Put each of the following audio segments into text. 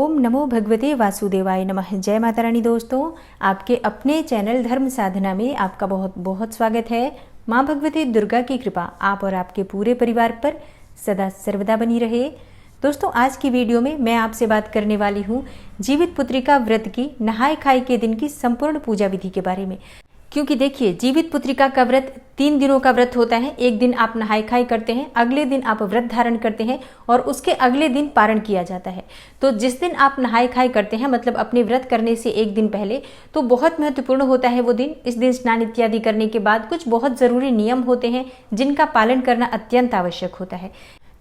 ओम नमो भगवते वासुदेवाय नमः। जय माता रानी। दोस्तों, आपके अपने चैनल धर्म साधना में आपका बहुत बहुत स्वागत है। माँ भगवती दुर्गा की कृपा आप और आपके पूरे परिवार पर सदा सर्वदा बनी रहे। दोस्तों, आज की वीडियो में मैं आपसे बात करने वाली हूँ जीवित पुत्रिका व्रत की नहाय खाई के दिन की संपूर्ण पूजा विधि के बारे में। क्योंकि देखिए, जीवित पुत्रिका का व्रत 3 दिनों का व्रत होता है। एक दिन आप नहाय खाई करते हैं, अगले दिन आप व्रत धारण करते हैं और उसके अगले दिन पारण किया जाता है। तो जिस दिन आप नहाय खाई करते हैं, मतलब अपने व्रत करने से एक दिन पहले, तो बहुत महत्वपूर्ण होता है वो दिन। इस दिन स्नान इत्यादि करने के बाद कुछ बहुत जरूरी नियम होते हैं जिनका पालन करना अत्यंत आवश्यक होता है।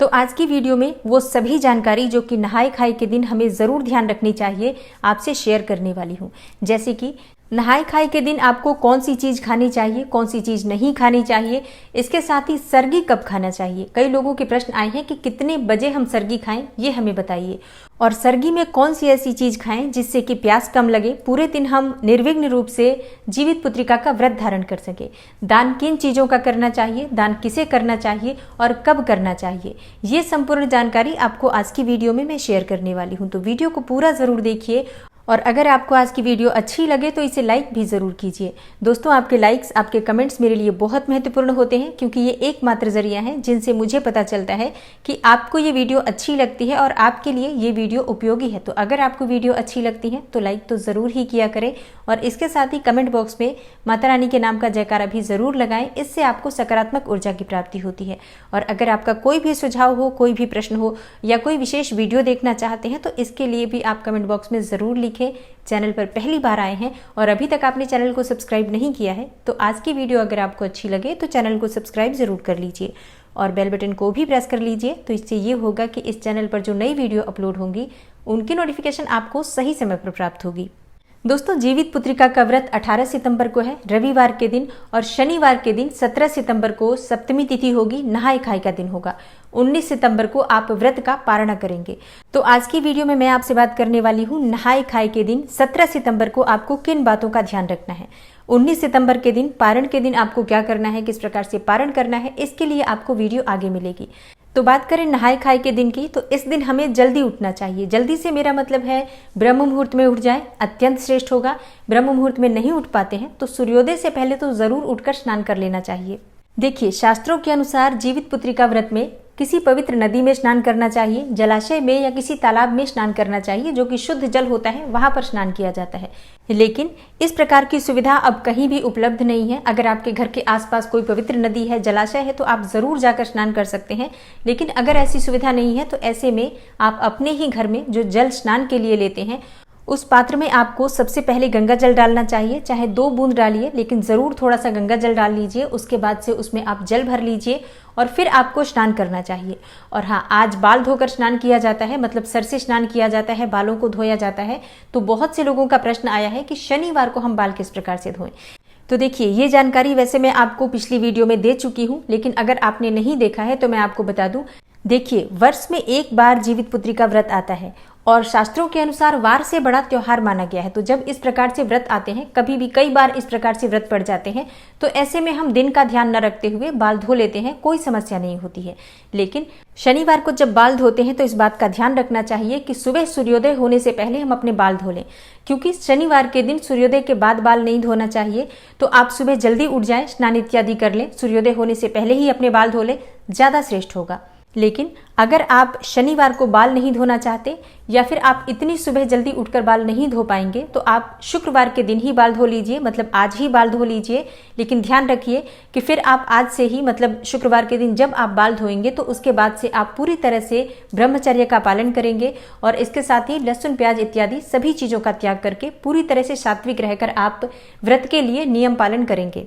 तो आज की वीडियो में वो सभी जानकारी जो कि नहाय खाई के दिन हमें जरूर ध्यान रखनी चाहिए, आपसे शेयर करने वाली हूँ। जैसे कि नहाय खाई के दिन आपको कौन सी चीज खानी चाहिए, कौन सी चीज नहीं खानी चाहिए, इसके साथ ही सरगी कब खाना चाहिए। कई लोगों के प्रश्न आए हैं कि कितने बजे हम सरगी खाएं, ये हमें बताइए। और सरगी में कौन सी ऐसी चीज खाएं जिससे कि प्यास कम लगे, पूरे दिन हम निर्विघ्न रूप से जीवित पुत्रिका का व्रत धारण कर सके। दान किन चीजों का करना चाहिए, दान किसे करना चाहिए और कब करना चाहिए, ये संपूर्ण जानकारी आपको आज की वीडियो में मैं शेयर करने वाली हूँ। तो वीडियो को पूरा जरूर देखिए और अगर आपको आज की वीडियो अच्छी लगे तो इसे लाइक भी जरूर कीजिए। दोस्तों, आपके लाइक्स, आपके कमेंट्स मेरे लिए बहुत महत्वपूर्ण होते हैं, क्योंकि ये एकमात्र जरिया है जिनसे मुझे पता चलता है कि आपको ये वीडियो अच्छी लगती है और आपके लिए ये वीडियो उपयोगी है। तो अगर आपको वीडियो अच्छी लगती है तो लाइक तो जरूर ही किया करें और इसके साथ ही कमेंट बॉक्स में माता रानी के नाम का जयकारा भी जरूर लगाएं। इससे आपको सकारात्मक ऊर्जा की प्राप्ति होती है। और अगर आपका कोई भी सुझाव हो, कोई भी प्रश्न हो या कोई विशेष वीडियो देखना चाहते हैं तो इसके लिए भी आप कमेंट बॉक्स में जरूर लिखें। चैनल पर पहली बार आए हैं और अभी तक आपने चैनल को सब्सक्राइब नहीं किया है तो आज की वीडियो अगर आपको अच्छी लगे तो चैनल को सब्सक्राइब जरूर कर लीजिए और बेल बटन को भी प्रेस कर लीजिए। तो इससे ये होगा कि इस चैनल पर जो नई वीडियो अपलोड होंगी उनकी नोटिफिकेशन आपको सही समय पर प्राप्त होगी। दोस्तों, जीवित पुत्रिका का व्रत 18 सितंबर को है, रविवार के दिन, और शनिवार के दिन 17 सितंबर को सप्तमी तिथि होगी, नहाय खाई का दिन होगा। 19 सितंबर को आप व्रत का पारण करेंगे। तो आज की वीडियो में मैं आपसे बात करने वाली हूँ नहाय खाई के दिन 17 सितंबर को आपको किन बातों का ध्यान रखना है। 19 सितंबर के दिन, पारण के दिन, आपको क्या करना है, किस प्रकार से पारण करना है, इसके लिए आपको वीडियो आगे मिलेगी। तो बात करें नहाय खाई के दिन की, तो इस दिन हमें जल्दी उठना चाहिए। जल्दी से मेरा मतलब है ब्रह्म मुहूर्त में उठ जाए, अत्यंत श्रेष्ठ होगा। ब्रह्म मुहूर्त में नहीं उठ पाते हैं तो सूर्योदय से पहले तो जरूर उठकर स्नान कर लेना चाहिए। देखिए, शास्त्रों के अनुसार जीवित पुत्रिका व्रत में किसी पवित्र नदी में स्नान करना चाहिए, जलाशय में या किसी तालाब में स्नान करना चाहिए, जो कि शुद्ध जल होता है, वहां पर स्नान किया जाता है। लेकिन इस प्रकार की सुविधा अब कहीं भी उपलब्ध नहीं है। अगर आपके घर के आसपास कोई पवित्र नदी है, जलाशय है, तो आप जरूर जाकर स्नान कर सकते हैं। लेकिन अगर ऐसी सुविधा नहीं है तो ऐसे में आप अपने ही घर में जो जल स्नान के लिए लेते हैं उस पात्र में आपको सबसे पहले गंगा जल डालना चाहिए। चाहे 2 बूंद डालिए, लेकिन जरूर थोड़ा सा गंगा जल डाल लीजिए। उसके बाद से उसमें आप जल भर लीजिए और फिर आपको स्नान करना चाहिए। और हाँ, आज बाल धोकर स्नान किया जाता है, मतलब सर से स्नान किया जाता है, बालों को धोया जाता है। तो बहुत से लोगों का प्रश्न आया है कि शनिवार को हम बाल किस प्रकार से धोएं। तो देखिए, ये जानकारी वैसे मैं आपको पिछली वीडियो में दे चुकी हूँ, लेकिन अगर आपने नहीं देखा है तो मैं आपको बता दूं। देखिए, वर्ष में एक बार जीवित पुत्रिका व्रत आता है और शास्त्रों के अनुसार वार से बड़ा त्योहार माना गया है। तो जब इस प्रकार से व्रत आते हैं, कभी भी कई बार इस प्रकार से व्रत पड़ जाते हैं, तो ऐसे में हम दिन का ध्यान न रखते हुए बाल धो लेते हैं, कोई समस्या नहीं होती है। लेकिन शनिवार को जब बाल धोते हैं तो इस बात का ध्यान रखना चाहिए कि सुबह सूर्योदय होने से पहले हम अपने बाल धो लें, क्योंकि शनिवार के दिन सूर्योदय के बाद बाल नहीं धोना चाहिए। तो आप सुबह जल्दी उठ जाएं, स्नान इत्यादि कर लें, सूर्योदय होने से पहले ही अपने बाल धो लें, ज्यादा श्रेष्ठ होगा। लेकिन अगर आप शनिवार को बाल नहीं धोना चाहते या फिर आप इतनी सुबह जल्दी उठकर बाल नहीं धो पाएंगे तो आप शुक्रवार के दिन ही बाल धो लीजिए, मतलब आज ही बाल धो लीजिए। लेकिन ध्यान रखिए कि फिर आप आज से ही, मतलब शुक्रवार के दिन जब आप बाल धोएंगे तो उसके बाद से आप पूरी तरह से ब्रह्मचर्य का पालन करेंगे और इसके साथ ही लहसुन, प्याज इत्यादि सभी चीजों का त्याग करके पूरी तरह से सात्विक रहकर आप व्रत के लिए नियम पालन करेंगे।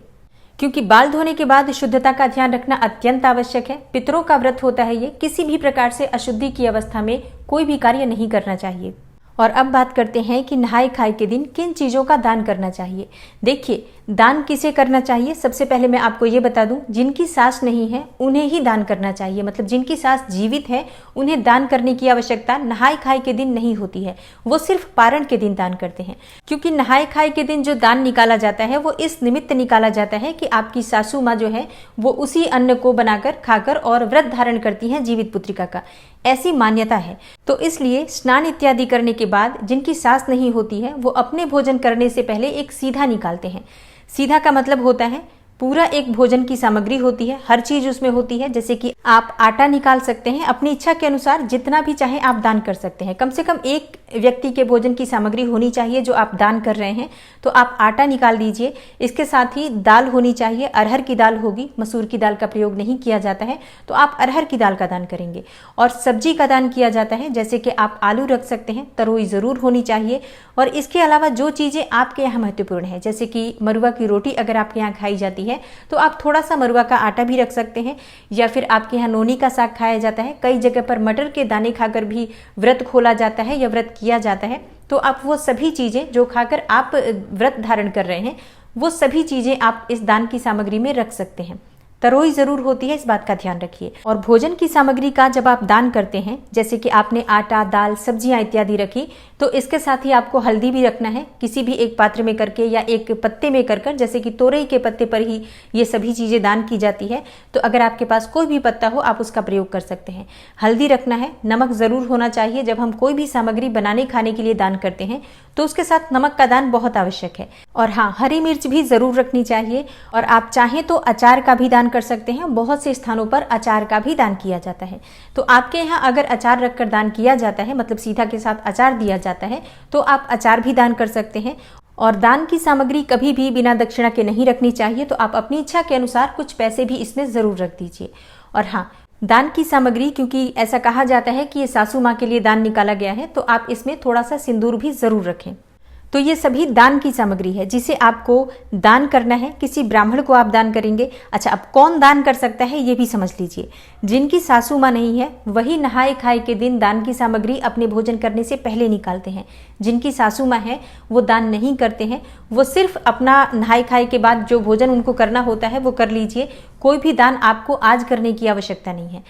क्योंकि बाल धोने के बाद शुद्धता का ध्यान रखना अत्यंत आवश्यक है। पितरों का व्रत होता है ये, किसी भी प्रकार से अशुद्धि की अवस्था में कोई भी कार्य नहीं करना चाहिए। और अब बात करते हैं कि नहाय खाई के दिन किन चीजों का दान करना चाहिए। देखिए, दान किसे करना चाहिए, सबसे पहले मैं आपको ये बता दूं, जिनकी सास नहीं है उन्हें ही दान करना चाहिए। मतलब जिनकी सास जीवित है उन्हें दान करने की आवश्यकता नहाय खाए के दिन नहीं होती है, वो सिर्फ पारण के दिन दान करते हैं। क्योंकि नहाय खाए के दिन जो दान निकाला जाता है वो इस निमित्त निकाला जाता है कि आपकी सासू माँ जो है वो उसी अन्न को बनाकर खाकर और व्रत धारण करती हैं जीवित पुत्रिका का, ऐसी मान्यता है। तो इसलिए स्नान इत्यादि करने के बाद जिनकी सास नहीं होती है वो अपने भोजन करने से पहले एक सीधा निकालते हैं। सीधा का मतलब होता है पूरा एक भोजन की सामग्री होती है, हर चीज उसमें होती है। जैसे कि आप आटा निकाल सकते हैं, अपनी इच्छा के अनुसार जितना भी चाहे आप दान कर सकते हैं। कम से कम एक व्यक्ति के भोजन की सामग्री होनी चाहिए जो आप दान कर रहे हैं, तो आप आटा निकाल दीजिए। इसके साथ ही दाल होनी चाहिए, अरहर की दाल होगी, मसूर की दाल का प्रयोग नहीं किया जाता है, तो आप अरहर की दाल का दान करेंगे। और सब्जी का दान किया जाता है, जैसे कि आप आलू रख सकते हैं, तरोई जरूर होनी चाहिए। और इसके अलावा जो चीजें आपके यहाँ महत्वपूर्ण है, जैसे कि मरुआ की रोटी अगर आपके यहाँ खाई जाती है तो आप थोड़ा सा मरुआ का आटा भी रख सकते हैं। या फिर आपके यहाँ नोनी का साग खाया जाता है, कई जगह पर मटर के दाने खाकर भी व्रत खोला जाता है या व्रत किया जाता है। तो आप वो सभी चीजें जो खाकर आप व्रत धारण कर रहे हैं वो सभी चीजें आप इस दान की सामग्री में रख सकते हैं। तरोई जरूर होती है, इस बात का ध्यान रखिए। और भोजन की सामग्री का जब आप दान करते हैं, जैसे कि आपने आटा, दाल, सब्जियां इत्यादि रखी, तो इसके साथ ही आपको हल्दी भी रखना है, किसी भी एक पात्र में करके या एक पत्ते में कर कर, जैसे कि तोरई के पत्ते पर ही ये सभी चीजें दान की जाती है। तो अगर आपके पास कोई भी पत्ता हो आप उसका प्रयोग कर सकते हैं। हल्दी रखना है, नमक जरूर होना चाहिए। जब हम कोई भी सामग्री बनाने खाने के लिए दान करते हैं तो उसके साथ नमक का दान बहुत आवश्यक है। और हाँ, हरी मिर्च भी जरूर रखनी चाहिए। और आप चाहें तो अचार का भी दान कर सकते हैं, बहुत से स्थानों पर अचार का भी दान किया जाता है। तो आपके यहाँ अगर अचार रखकर दान किया जाता है, मतलब सीधा के साथ अचार दिया जाता है, तो आप अचार भी दान कर सकते हैं। और दान की सामग्री कभी भी बिना दक्षिणा के नहीं रखनी चाहिए, तो आप अपनी इच्छा के अनुसार कुछ पैसे भी इसमें जरूर रख दीजिए। और हाँ, दान की सामग्री, क्योंकि ऐसा कहा जाता है कि ये सासू माँ के लिए दान निकाला गया है, तो आप इसमें थोड़ा सा सिंदूर भी जरूर रखें। तो ये सभी दान की सामग्री है जिसे आपको दान करना है। किसी ब्राह्मण को आप दान करेंगे। अच्छा, अब कौन दान कर सकता है ये भी समझ लीजिए। जिनकी सासू माँ नहीं है वही नहाए खाए के दिन दान की सामग्री अपने भोजन करने से पहले निकालते हैं। जिनकी सासू माँ है वो दान नहीं करते हैं, वो सिर्फ अपना नहाए खाए के बाद जो भोजन उनको करना होता है वो कर लीजिए। कोई भी दान आपको आज करने की आवश्यकता नहीं है।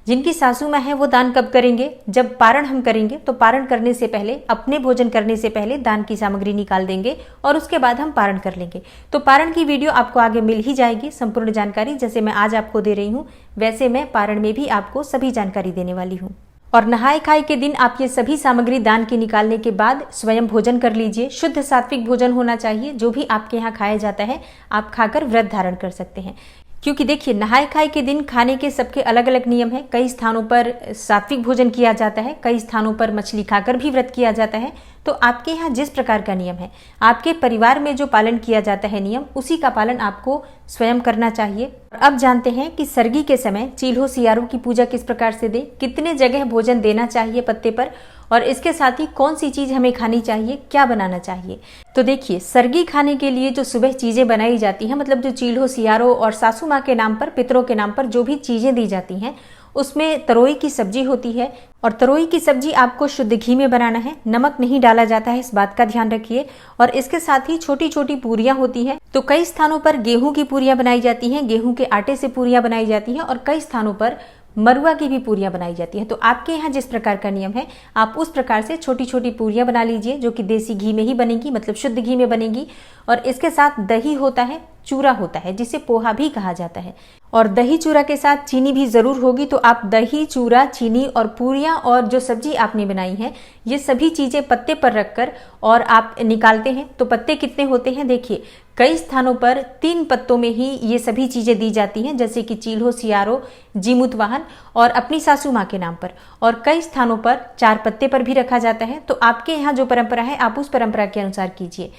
जिनकी सासू माँ है वो दान कब करेंगे? जब पारण हम करेंगे, तो पारण करने से पहले, अपने भोजन करने से पहले दान की सामग्री निकाल देंगे और उसके बाद हम पारण कर लेंगे। तो पारण की वीडियो आपको आगे मिल ही जाएगी। संपूर्ण जानकारी जैसे मैं आज आपको दे रही हूँ वैसे मैं पारण में भी आपको सभी जानकारी देने वाली हूँ। और नहाए खाए के दिन आप ये सभी सामग्री दान के निकालने के बाद स्वयं भोजन कर लीजिए। शुद्ध सात्विक भोजन होना चाहिए। जो भी आपके यहाँ खाया जाता है आप खाकर व्रत धारण कर सकते हैं। क्योंकि देखिए, नहाए खाए के दिन खाने के सबके अलग अलग नियम हैं। कई स्थानों पर सात्विक भोजन किया जाता है, कई स्थानों पर मछली खाकर भी व्रत किया जाता है। तो आपके यहाँ जिस प्रकार का नियम है, आपके परिवार में जो पालन किया जाता है नियम, उसी का पालन आपको स्वयं करना चाहिए। अब जानते हैं कि सर्गी के समय चील्हो सियारों की पूजा किस प्रकार से दें, कितने जगह भोजन देना चाहिए पत्ते पर, और इसके साथ ही कौन सी चीज हमें खानी चाहिए, क्या बनाना चाहिए। तो देखिए, सर्गी खाने के लिए जो सुबह चीजें बनाई जाती हैं, मतलब जो चील्हो सियारों और सासू माँ के नाम पर, पितरों के नाम पर जो भी चीजें दी जाती हैं, उसमें तरोई की सब्जी होती है। और तरोई की सब्जी आपको शुद्ध घी में बनाना है, नमक नहीं डाला जाता है, इस बात का ध्यान रखिए। और इसके साथ ही छोटी छोटी पूरियां होती हैं। तो कई स्थानों पर गेहूं की पूरियां बनाई जाती हैं, गेहूं के आटे से पूरियां बनाई जाती हैं, और कई स्थानों पर मरुआ की भी पूरियां बनाई जाती हैं। तो आपके यहाँ जिस प्रकार का नियम है आप उस प्रकार से छोटी छोटी पूरियां बना लीजिए, जो कि देसी घी में ही बनेगी, मतलब शुद्ध घी में बनेगी। और इसके साथ दही होता है, चूरा होता है, जिसे पोहा भी कहा जाता है। और दही चूरा के साथ चीनी भी जरूर होगी। तो आप दही, चूरा, चीनी और पूरियां और जो सब्जी आपने बनाई है, ये सभी चीजें पत्ते पर रखकर और आप निकालते हैं। तो पत्ते कितने होते हैं? देखिए, कई स्थानों पर 3 पत्तों में ही ये सभी चीजें दी जाती हैं, जैसे कि चील्हो सियारो, जीमूत वाहन और अपनी सासू माँ के नाम पर। और कई स्थानों पर 4 पत्ते पर भी रखा जाता है। तो आपके यहाँ जो परंपरा है आप उस परंपरा के अनुसार कीजिए।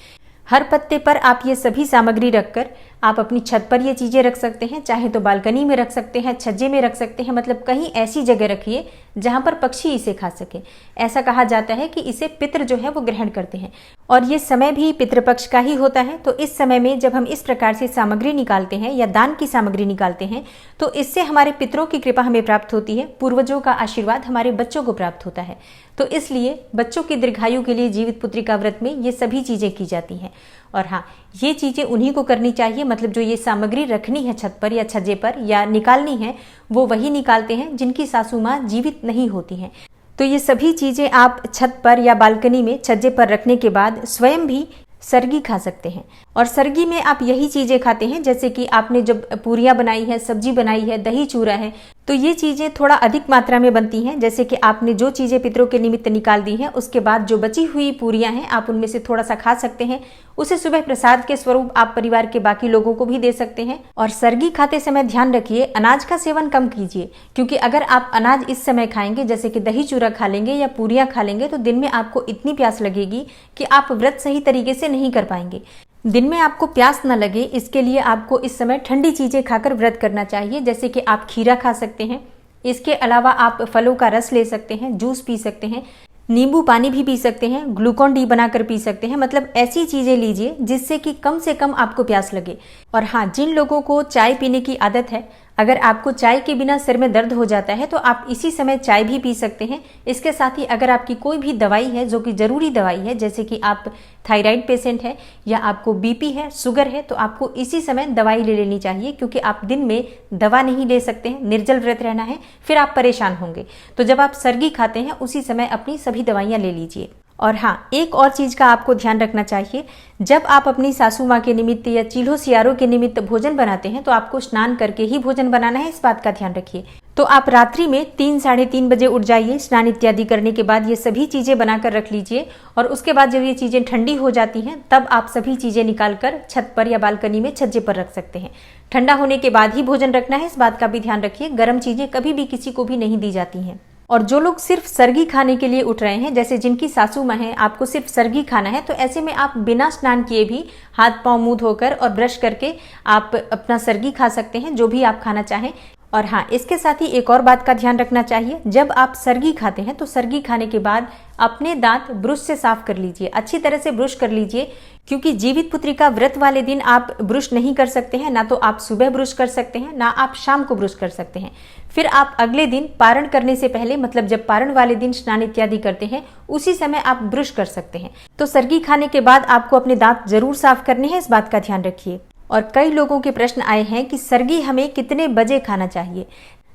हर पत्ते पर आप ये सभी सामग्री रखकर आप अपनी छत पर ये चीजें रख सकते हैं, चाहे तो बालकनी में रख सकते हैं, छज्जे में रख सकते हैं, मतलब कहीं ऐसी जगह रखिए जहां पर पक्षी इसे खा सके। ऐसा कहा जाता है कि इसे पितृ जो है वो ग्रहण करते हैं। और ये समय भी पितृपक्ष का ही होता है। तो इस समय में जब हम इस प्रकार से सामग्री निकालते हैं या दान की सामग्री निकालते हैं, तो इससे हमारे पितरों की कृपा हमें प्राप्त होती है, पूर्वजों का आशीर्वाद हमारे बच्चों को प्राप्त होता है। तो इसलिए बच्चों की दीर्घायु के लिए जीवित पुत्री का व्रत में ये सभी चीजें की जाती हैं। और हाँ, ये चीज़ें उन्हीं को करनी चाहिए, मतलब जो ये सामग्री रखनी है छत पर या छज्जे पर या निकालनी है वो वही निकालते हैं जिनकी सासू माँ जीवित नहीं होती हैं। तो ये सभी चीज़ें आप छत पर या बालकनी में छज्जे पर रखने के बाद स्वयं भी सरगी खा सकते हैं। और सरगी में आप यही चीज़ें खाते हैं, जैसे कि आपने जब पूरियाँ बनाई है, सब्जी बनाई है, दही चूरा है, तो ये चीज़ें थोड़ा अधिक मात्रा में बनती हैं। जैसे कि आपने जो चीज़ें पितरों के निमित्त निकाल दी हैं, उसके बाद जो बची हुई पूरियाँ हैं आप उनमें से थोड़ा सा खा सकते हैं। उसे सुबह प्रसाद के स्वरूप आप परिवार के बाकी लोगों को भी दे सकते हैं। और सरगी खाते समय ध्यान रखिए, अनाज का सेवन कम कीजिए, क्योंकि अगर आप अनाज इस समय खाएंगे, जैसे कि दही चूरा खा लेंगे या पूरियाँ खा लेंगे, तो दिन में आपको इतनी प्यास लगेगी कि आप व्रत सही तरीके से नहीं कर पाएंगे। दिन में आपको प्यास न लगे, इसके लिए आपको इस समय ठंडी चीजें खाकर व्रत करना चाहिए। जैसे कि आप खीरा खा सकते हैं, इसके अलावा आप फलों का रस ले सकते हैं, जूस पी सकते हैं, नींबू पानी भी पी सकते हैं, ग्लूकॉन डी बनाकर पी सकते हैं। मतलब ऐसी चीजें लीजिए जिससे कि कम से कम आपको प्यास लगे। और हाँ, जिन लोगों को चाय पीने की आदत है, अगर आपको चाय के बिना सिर में दर्द हो जाता है तो आप इसी समय चाय भी पी सकते हैं। इसके साथ ही अगर आपकी कोई भी दवाई है जो कि जरूरी दवाई है, जैसे कि आप थायराइड पेशेंट है या आपको बीपी है, शुगर है, तो आपको इसी समय दवाई ले लेनी चाहिए, क्योंकि आप दिन में दवा नहीं ले सकते हैं, निर्जल व्रत रहना है, फिर आप परेशान होंगे। तो जब आप सरगी खाते हैं उसी समय अपनी सभी दवाइयाँ ले लीजिए। और हाँ, एक और चीज का आपको ध्यान रखना चाहिए, जब आप अपनी सासू माँ के निमित्त या चील्हो सियारों के निमित्त भोजन बनाते हैं तो आपको स्नान करके ही भोजन बनाना है, इस बात का ध्यान रखिए। तो आप रात्रि में 3 साढ़े 3 बजे उठ जाइए, स्नान इत्यादि करने के बाद ये सभी चीजें बनाकर रख लीजिए। और उसके बाद जब ये चीजें ठंडी हो जाती हैं तब आप सभी चीजें निकालकर छत पर या बालकनी में छज्जे पर रख सकते हैं। ठंडा होने के बाद ही भोजन रखना है, इस बात का भी ध्यान रखिए। गर्म चीजें कभी भी किसी को भी नहीं दी जाती हैं। और जो लोग सिर्फ सरगी खाने के लिए उठ रहे हैं, जैसे जिनकी सासू माँ है, आपको सिर्फ सरगी खाना है, तो ऐसे में आप बिना स्नान किए भी हाथ पांव मुंह धोकर और ब्रश करके आप अपना सरगी खा सकते हैं, जो भी आप खाना चाहें। और हाँ, इसके साथ ही एक और बात का ध्यान रखना चाहिए, जब आप सरगी खाते हैं तो सरगी खाने के बाद अपने दांत ब्रश से साफ कर लीजिए, अच्छी तरह से ब्रश कर लीजिए, क्योंकि जीवित पुत्री का व्रत वाले दिन आप ब्रश नहीं कर सकते हैं। ना तो आप सुबह ब्रश कर सकते हैं, ना आप शाम को ब्रश कर सकते हैं। फिर आप अगले दिन पारण करने से पहले, मतलब जब पारण वाले दिन स्नान इत्यादि करते हैं, उसी समय आप ब्रश कर सकते हैं। तो सरगी खाने के बाद आपको अपने दांत जरूर साफ करने हैं, इस बात का ध्यान रखिए। और कई लोगों के प्रश्न आए हैं कि सरगी हमें कितने बजे खाना चाहिए।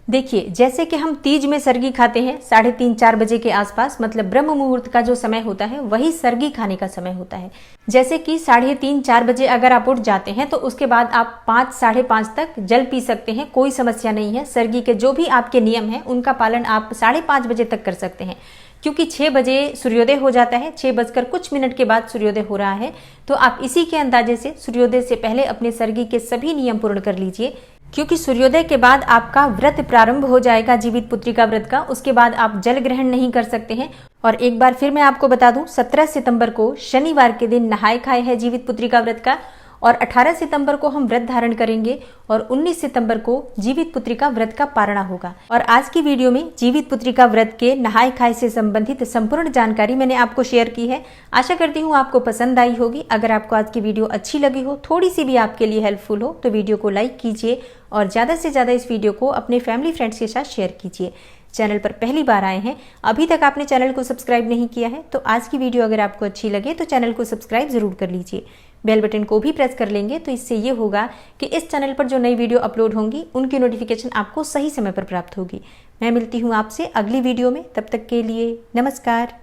देखिए, जैसे कि हम तीज में सरगी खाते हैं 3:30-4 बजे के आसपास, मतलब ब्रह्म मुहूर्त का जो समय होता है वही सरगी खाने का समय होता है। जैसे कि 3:30-4 बजे अगर आप उठ जाते हैं तो उसके बाद आप 5 साढ़े 5 तक जल पी सकते हैं, कोई समस्या नहीं है। सरगी के जो भी आपके नियम हैं उनका पालन आप 5:30 बजे तक कर सकते हैं, क्योंकि 6 बजे सूर्योदय हो जाता है, 6 बजकर कुछ मिनट के बाद सूर्योदय हो रहा है। तो आप इसी के अंदाजे से सूर्योदय से पहले अपने सरगी के सभी नियम पूर्ण कर लीजिए, क्योंकि सूर्योदय के बाद आपका व्रत प्रारंभ हो जाएगा, जीवित पुत्री का व्रत का। उसके बाद आप जल ग्रहण नहीं कर सकते हैं। और एक बार फिर मैं आपको बता दूं, 17 सितंबर को शनिवार के दिन नहाय खाए है जीवित पुत्री का व्रत का, और 18 सितंबर को हम व्रत धारण करेंगे, और 19 सितंबर को जीवित पुत्री का व्रत का पारणा होगा। और आज की वीडियो में जीवित पुत्री का व्रत के नहाय खाए से संबंधित संपूर्ण जानकारी मैंने आपको शेयर की है। आशा करती हूँ आपको पसंद आई होगी। अगर आपको आज की वीडियो अच्छी लगी हो, थोड़ी सी भी आपके लिए हेल्पफुल हो, तो वीडियो को लाइक कीजिए और ज़्यादा से ज़्यादा इस वीडियो को अपने फैमिली फ्रेंड्स के साथ शेयर कीजिए। चैनल पर पहली बार आए हैं, अभी तक आपने चैनल को सब्सक्राइब नहीं किया है, तो आज की वीडियो अगर आपको अच्छी लगे तो चैनल को सब्सक्राइब जरूर कर लीजिए। बेल बटन को भी प्रेस कर लेंगे तो इससे ये होगा कि इस चैनल पर जो नई वीडियो अपलोड होंगी उनकी नोटिफिकेशन आपको सही समय पर प्राप्त होगी। मैं मिलती हूँ आपसे अगली वीडियो में, तब तक के लिए नमस्कार।